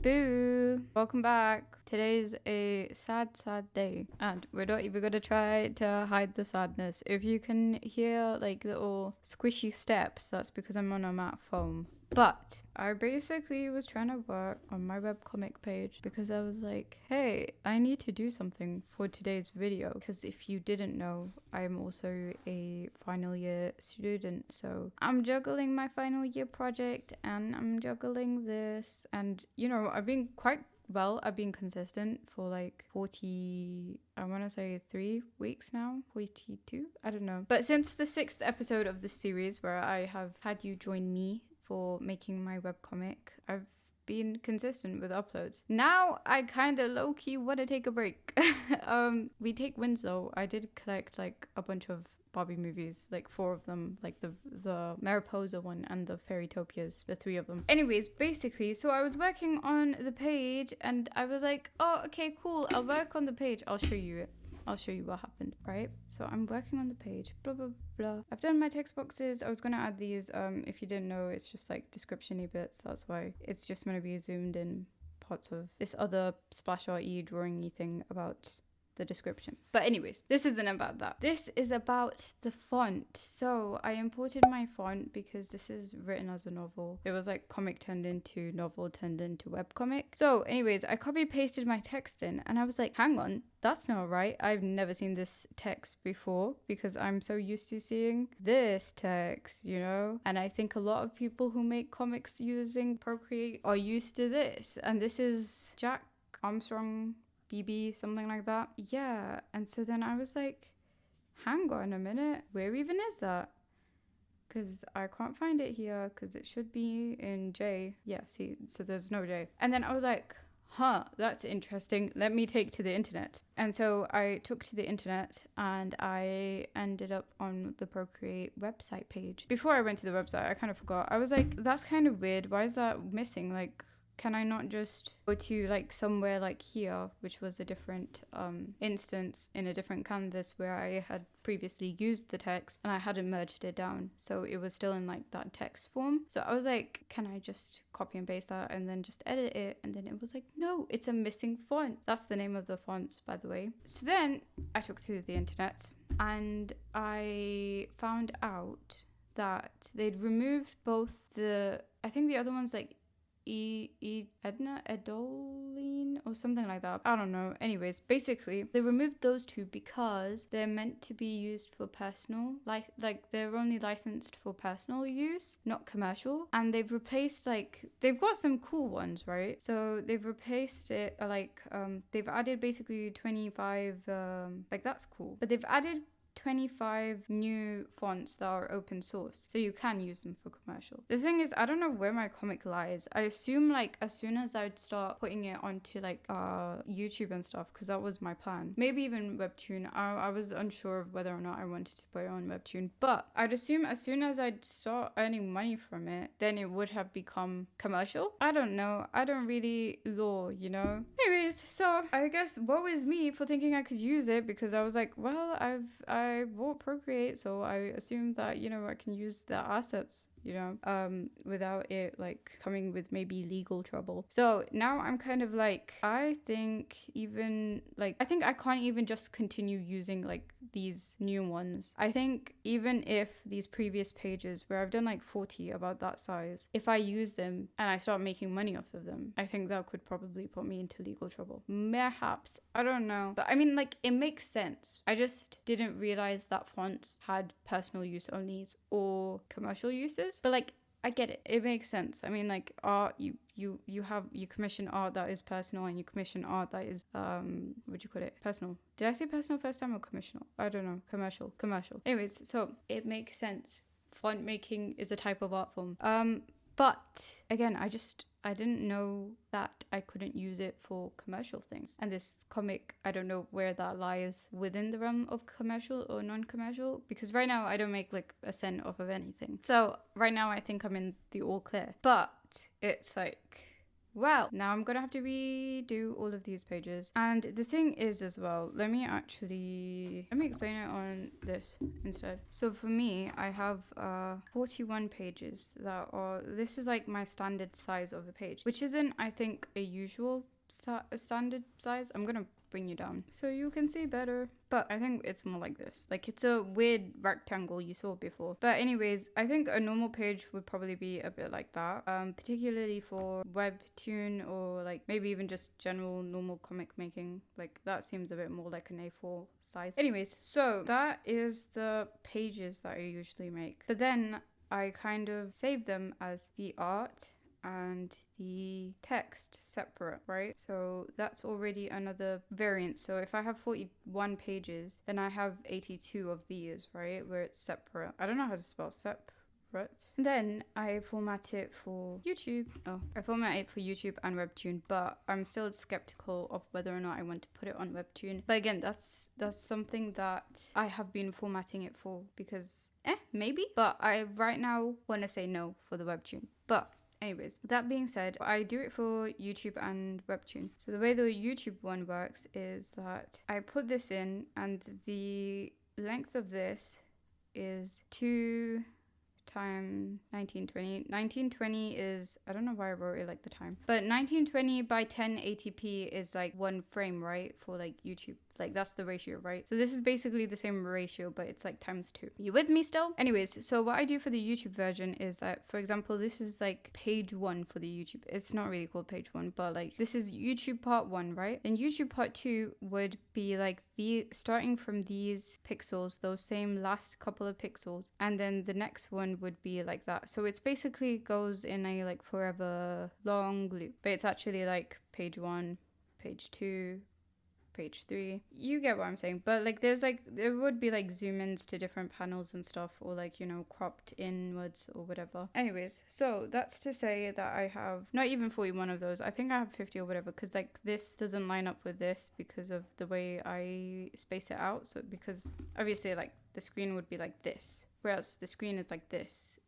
Boo! Welcome back. Today's a sad day, and we're not even gonna try to hide the sadness. If you can hear like little squishy steps, that's because I'm on a matte foam. But I basically was trying to work on my webcomic page because I was like, hey, I need to do something for today's video. Because if you didn't know, I'm also a final year student. So I'm juggling my final year project and I'm juggling this. And, you know, I've been consistent for like 40, I want to say 3 weeks now, 42, I don't know. But since the 6th episode of this series where I have had you join me for making my webcomic, I've been consistent with uploads. Now I kind of low-key want to take a break. We take wins though. I did collect like a bunch of Barbie movies, like 4 of them, like the MARIPOSA one and the Fairytopias, the 3 of them. Anyways, basically, so I was working on the page and I was like, oh, okay, cool, I'll work on the page. I'll show you it. I'll show you what happened, right? So I'm working on the page, blah, blah, blah. I've done my text boxes. I was going to add these. If you didn't know, it's just like description-y bits. That's why it's just going to be zoomed in parts of this other splash art-y drawing-y thing about the description. But anyways, this isn't about that. This is about the font. So I imported my font because this is written as a novel. It was like comic turned into novel turned into webcomic. So anyways, I copy pasted my text in and I was like, hang on, that's not right. I've never seen this text before because I'm so used to seeing this text, you know? And I think a lot of people who make comics using Procreate are used to this. And this is Jack Armstrong BB, something like that. Yeah, and so then I was like, hang on a minute, where even is that? Because I can't find it here because it should be in J. Yeah, see, so there's no J. And then I was like, huh, that's interesting. Let me take to the internet. And so I took to the internet and I ended up on the Procreate website page. Before I went to the website, I kind of forgot. I was like, that's kind of weird. Why is that missing? Like, can I not just go to like somewhere like here, which was a different instance in a different canvas where I had previously used the text and I hadn't merged it down. So it was still in like that text form. So I was like, can I just copy and paste that and then just edit it? And then it was like, no, it's a missing font. That's the name of the fonts, by the way. So then I took to the internet and I found out that they'd removed both I think the other one's like Edoline or something like that. I don't know. Anyways, basically they removed those 2 because they're meant to be used for personal, like they're only licensed for personal use, not commercial. And they've replaced they've got some cool ones, right? So they've replaced it they've added basically 25 that's cool, but they've added 25 new fonts that are open source, so you can use them for commercial. The thing is, I don't know where my comic lies. I assume as soon as I'd start putting it onto YouTube and stuff, because that was my plan, maybe even webtoon. I was unsure of whether or not I wanted to put it on webtoon, but I'd assume as soon as I'd start earning money from it, then it would have become commercial. I don't know. I don't really law, you know? Anyways, so I guess woe is me for thinking I could use it, because I was like, well, I bought Procreate, so I assumed that, you know, I can use the assets, you know, without it coming with maybe legal trouble. So now I'm kind of I think I can't even just continue using these new ones. I think even if these previous pages where I've done 40 about that size, if I use them and I start making money off of them, I think that could probably put me into legal trouble. Perhaps. I don't know. But I mean, it makes sense. I just didn't realize that fonts had personal use only or commercial uses. But I get it. It makes sense. I mean, art, you commission art that is personal, and you commission art that is personal. Did I say personal first time or commissional? I don't know. Commercial. Anyways, so it makes sense. Font making is a type of art form. But again, I didn't know that I couldn't use it for commercial things. And this comic, I don't know where that lies within the realm of commercial or non-commercial, because right now I don't make a cent off of anything. So right now I think I'm in the all clear. But it's Well, now I'm gonna have to redo all of these pages. And the thing is as well, let me explain it on this instead. So for me, I have 41 pages that are, this is like my standard size of a page, which isn't, I think, a usual standard size. I'm gonna bring you down so you can see better, but I think it's more like this. Like, it's a weird rectangle you saw before, but anyways, I think a normal page would probably be a bit like that, particularly for webtoon or like maybe even just general normal comic making. Like, that seems a bit more like an A4 size. Anyways, so that is the pages that I usually make, but then I kind of save them as the art and the text separate, right? So that's already another variant. So if I have 41 pages, then I have 82 of these, right? Where it's separate. I don't know how to spell separate. And then I format it for YouTube. Oh, I format it for YouTube and Webtoon, but I'm still skeptical of whether or not I want to put it on Webtoon. But again, that's something that I have been formatting it for because, maybe. But I right now want to say no for the Webtoon. But anyways, that being said, I do it for YouTube and Webtoon. So the way the YouTube one works is that I put this in, and the length of this is 2 times 1920. 1920 is, I don't know why I wrote it like the time, but 1920 by 1080p is like 1 frame, right? For like YouTube. Like, that's the ratio, right? So this is basically the same ratio, but it's like times 2. You with me still? Anyways, so what I do for the YouTube version is that, for example, this is like page 1 for the YouTube. It's not really called page 1, but like this is YouTube part 1, right? Then YouTube part 2 would be like the starting from these pixels, those same last couple of pixels, and then the next one would be like that. So it's basically goes in a like forever long loop, but it's actually like page 1, page 2, page 3. You get what I'm saying. But like there would be like zoom ins to different panels and stuff, or like, you know, cropped inwards or whatever. Anyways, so that's to say that I have not even 41 of those. I think I have 50 or whatever, because like this doesn't line up with this because of the way I space it out. So because obviously like the screen would be like this, whereas the screen is like this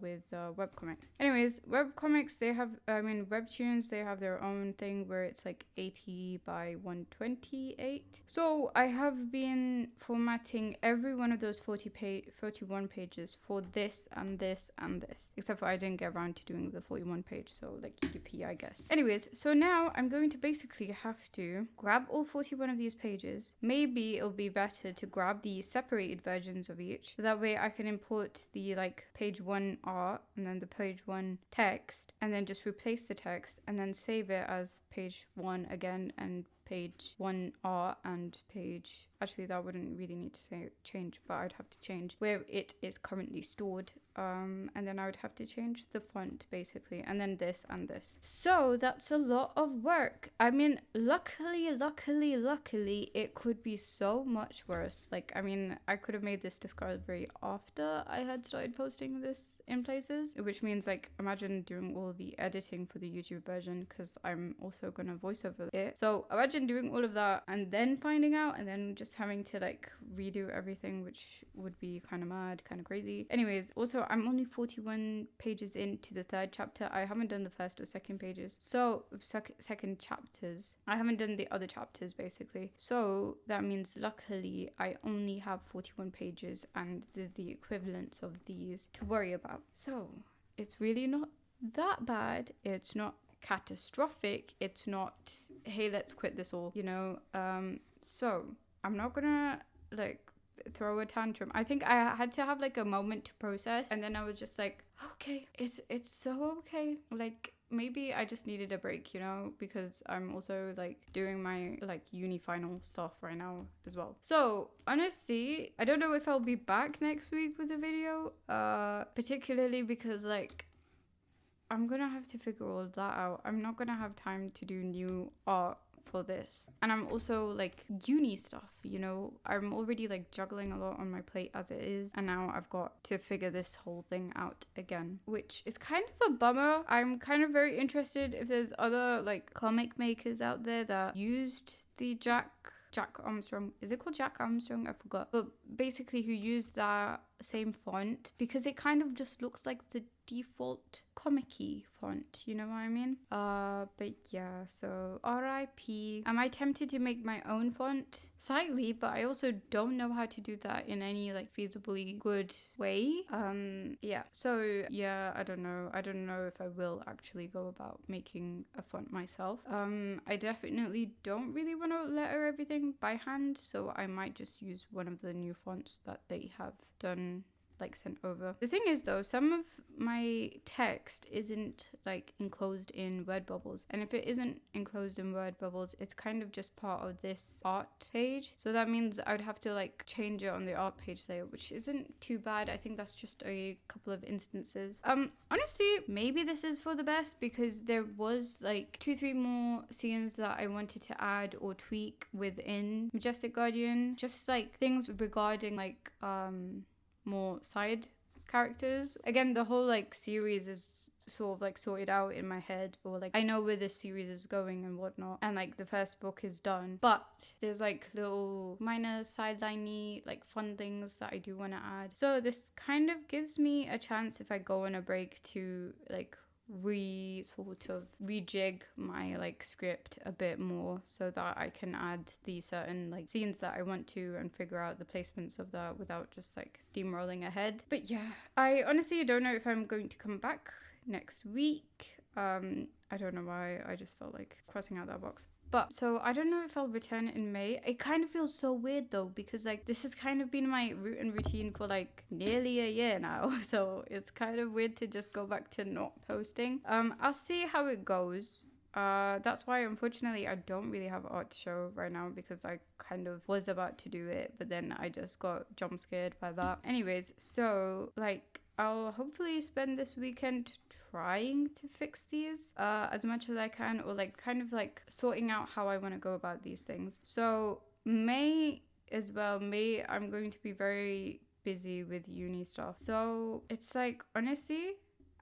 with webcomics. Anyways, webcomics, they have, webtoons, they have their own thing where it's like 80 by 128. So I have been formatting every one of those 41 pages for this and this and this, except for I didn't get around to doing the 41 page, so like yippee, I guess. Anyways, so now I'm going to basically have to grab all 41 of these pages. Maybe it'll be better to grab the separated versions of each, so that way I can import the like page 1 art and then the page 1 text, and then just replace the text and then save it as page 1 again, and page 1 art and page, actually that wouldn't really need to say change, but I'd have to change where it is currently stored, and then I would have to change the font basically, and then this and this. So that's a lot of work. I mean, luckily it could be so much worse. Like, I mean, I could have made this discovery after I had started posting this in places, which means like, imagine doing all the editing for the YouTube version, because I'm also gonna voice over it. So imagine doing all of that and then finding out, and then just having to like redo everything, which would be kind of mad, kind of crazy. Anyways, also I'm only 41 pages into the 3rd chapter. I haven't done the 1st or 2nd pages, so second chapters. I haven't done the other chapters basically, so that means luckily I only have 41 pages and the equivalents of these to worry about. So it's really not that bad. It's not catastrophic. It's not, hey, let's quit this all, you know. So I'm not gonna like throw a tantrum. I think I had to have like a moment to process, and then I was just like, okay, it's so okay. Like, maybe I just needed a break, you know, because I'm also like doing my like uni final stuff right now as well. So honestly, I don't know if I'll be back next week with a video, particularly because like I'm gonna have to figure all that out. I'm not gonna have time to do new art for this, and I'm also like uni stuff, you know. I'm already like juggling a lot on my plate as it is, and now I've got to figure this whole thing out again, which is kind of a bummer. I'm kind of very interested if there's other like comic makers out there that used the Jack Armstrong, is it called Jack Armstrong? I forgot, but basically who used that same font, because it kind of just looks like the default comic-y font, you know what I mean? But yeah, so RIP. Am I tempted to make my own font? Slightly, but I also don't know how to do that in any like feasibly good way. Yeah, so yeah, I don't know if I will actually go about making a font myself. I definitely don't really want to letter everything by hand, so I might just use one of the new fonts that they have done, like sent over. The thing is though, some of my text isn't like enclosed in word bubbles, and if it isn't enclosed in word bubbles, it's kind of just part of this art page, so that means I would have to like change it on the art page layer, which isn't too bad. I think that's just a couple of instances. Honestly, maybe this is for the best, because there was like 2-3 more scenes that I wanted to add or tweak within Majestic Guardian, just like things regarding like more side characters. Again, the whole like series is sort of like sorted out in my head, or like I know where this series is going and whatnot, and like the first book is done, but there's like little minor sideliney like fun things that I do want to add. So this kind of gives me a chance, if I go on a break, to like rejig my like script a bit more, so that I can add the certain like scenes that I want to and figure out the placements of that without just like steamrolling ahead. But yeah, I honestly don't know if I'm going to come back next week. I don't know why, I just felt like crossing out that box. But so I don't know if I'll return in May. It kind of feels so weird though, because like this has kind of been my routine for like nearly a year now. So it's kind of weird to just go back to not posting. I'll see how it goes. That's why unfortunately I don't really have art to show right now, because I kind of was about to do it, but then I just got jump scared by that. Anyways, so like I'll hopefully spend this weekend trying to fix these as much as I can, or like kind of like sorting out how I want to go about these things. So May as well, May I'm going to be very busy with uni stuff. So it's like, honestly,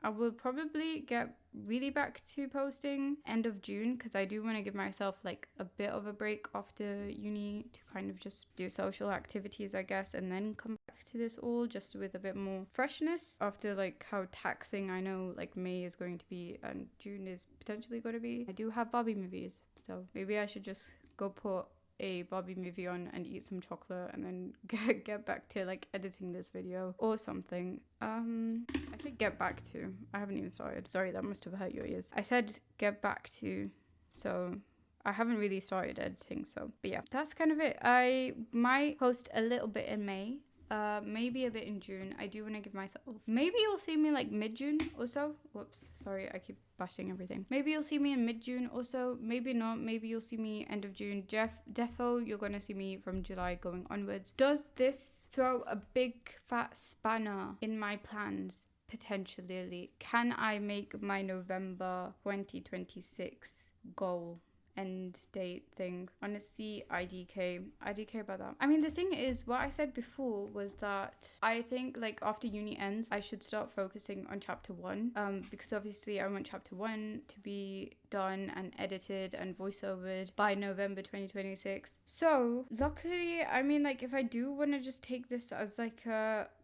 I will probably get really back to posting end of June, because I do want to give myself like a bit of a break after uni to kind of just do social activities, I guess, and then come back to this all just with a bit more freshness after like how taxing I know like May is going to be and June is potentially going to be. I do have Barbie movies, so maybe I should just go put a Barbie movie on and eat some chocolate and then get back to like editing this video or something. I said get back to, I haven't even started. Sorry, that must have hurt your ears. I said get back to, so I haven't really started editing. So but yeah, that's kind of it. I might post a little bit in May, maybe a bit in June. I do want to give myself, maybe you'll see me like mid-June or so. Whoops, sorry, I keep bashing everything. Maybe you'll see me in mid-June or so, maybe not. Maybe you'll see me end of June. Defo, you're gonna see me from July going onwards. Does this throw a big fat spanner in my plans? Potentially. Can I make my November 2026 goal end date thing? Honestly, IDK about that. I mean, the thing is, what I said before was that I think like after uni ends, I should start focusing on chapter 1, because obviously I want chapter 1 to be done and edited and voiceovered by November 2026. So luckily, I mean, like if I do want to just take this as like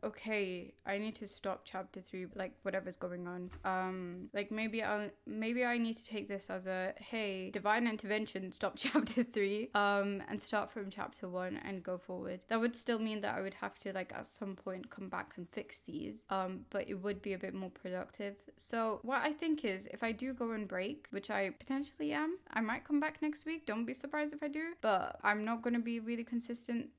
okay, I need to stop chapter 3, like whatever's going on, like maybe I need to take this as a, hey, divine intervention, stop chapter 3 and start from chapter 1 and go forward. That would still mean that I would have to like at some point come back and fix these, but it would be a bit more productive. So what I think is, if I do go on break, which I potentially am, I might come back next week. Don't be surprised if I do, but I'm not going to be really consistent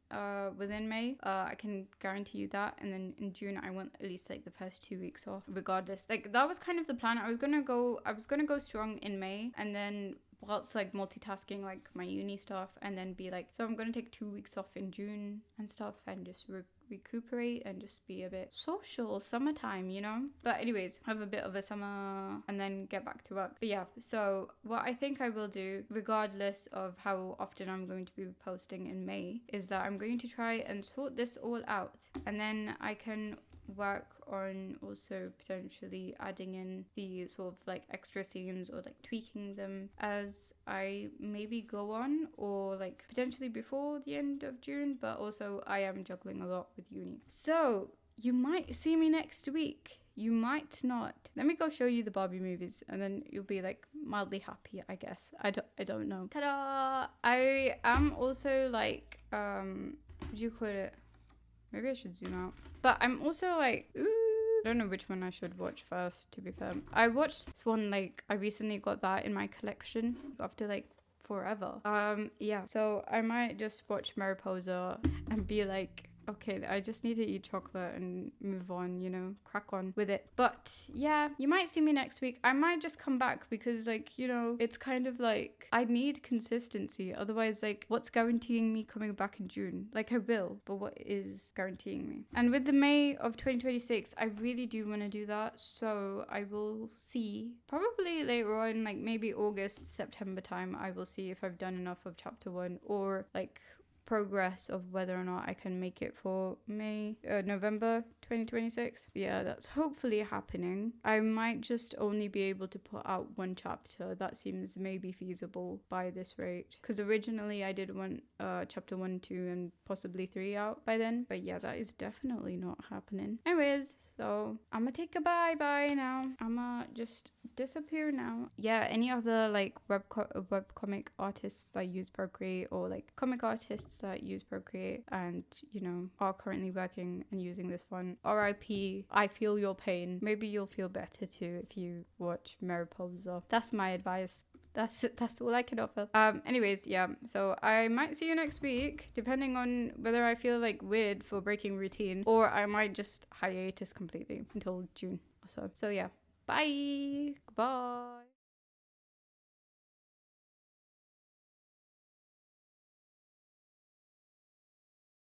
within May. I can guarantee you that. And then in June I want at least like the first 2 weeks off regardless. Like that was kind of the plan. I was gonna go strong in May, and then whilst like multitasking like my uni stuff, and then be like, so I'm gonna take 2 weeks off in June and stuff, and just recuperate and just be a bit social, summertime, you know. But anyways, have a bit of a summer and then get back to work. But yeah, so what I think I will do, regardless of how often I'm going to be posting in May, is that I'm going to try and sort this all out, and then I can work on also potentially adding in the sort of like extra scenes, or like tweaking them as I maybe go on, or like potentially before the end of June. But also I am juggling a lot with uni, so you might see me next week. you might not. Let me go show you the Barbie movies and then you'll be like mildly happy, I guess. I don't know. Ta-da! I am also like, what do you call it? Maybe I should zoom out. But I'm also like, ooh, I don't know which one I should watch first, to be fair. I watched this one, like, I recently got that in my collection after like forever. Yeah, so I might just watch Mariposa and be like, okay, I just need to eat chocolate and move on, you know, crack on with it. But yeah, you might see me next week. I might just come back because, like, you know, it's kind of like I need consistency. Otherwise, like, what's guaranteeing me coming back in June? Like, I will, but what is guaranteeing me? And with the May of 2026, I really do want to do that. So I will see probably later on, like maybe August, September time, I will see if I've done enough of chapter 1 or like progress of whether or not I can make it for November 2026. Yeah, that's hopefully happening. I might just only be able to put out 1 chapter. That seems maybe feasible by this rate, because originally I did want chapter 1, 2 and possibly 3 out by then, but yeah, that is definitely not happening. Anyways, so I'm gonna take a bye now. I'm gonna just disappear now. Yeah, any other like webcomic artists that use Procreate, or like comic artists that use Procreate and, you know, are currently working and using this font, RIP, I feel your pain. Maybe you'll feel better too if you watch Mariposa. That's my advice. That's all I can offer. Anyways, yeah, so I might see you next week, depending on whether I feel like weird for breaking routine, or I might just hiatus completely until June or so. So yeah, bye, goodbye.